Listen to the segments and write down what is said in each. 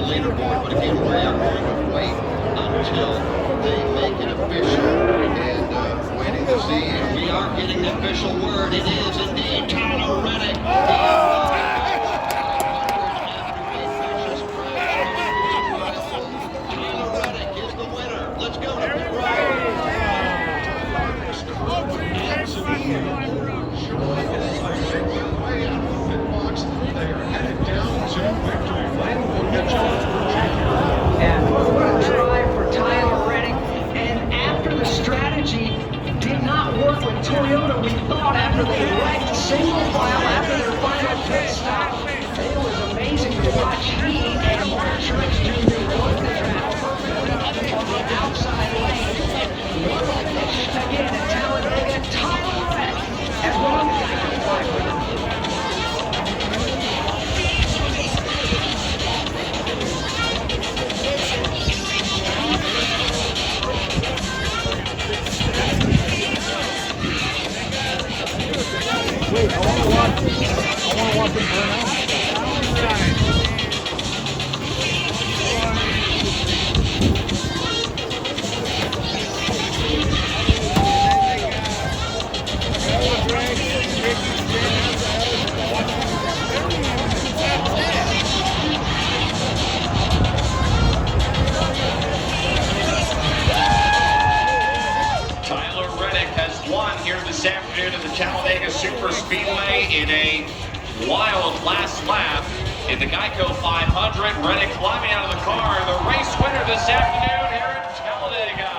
leaderboard, but again, we are going to wait until they make it official. We are getting the official word. It is indeed Tyler Reddick. Tyler Reddick is the winner. Let's go to pit road. They are headed down to victory lane. And what a try for Tyler Reddick. And after the strategy did not work with Toyota, we thought after they wrecked single file after their final pit stop, it was amazing to watch he and Mark Truex Jr. run the track perfectly on the outside lane. Again at Talladega, Tyler Reddick has won the Geico 500. Wait, I want to watch him burn out. Tyler Reddick has won here this afternoon at the Talladega Superspeedway in a wild last lap in the Geico 500. Reddick climbing out of the car, the race winner this afternoon here at Talladega.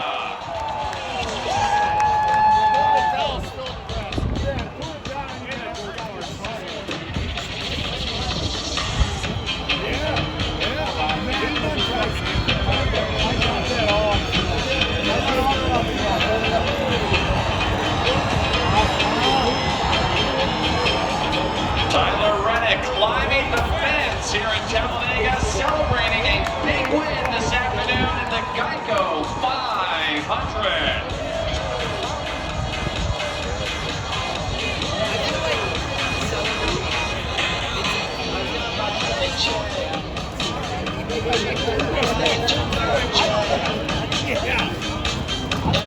Tyler Reddick climbing the fence here at Talladega, celebrating a big win this afternoon in the Geico 500.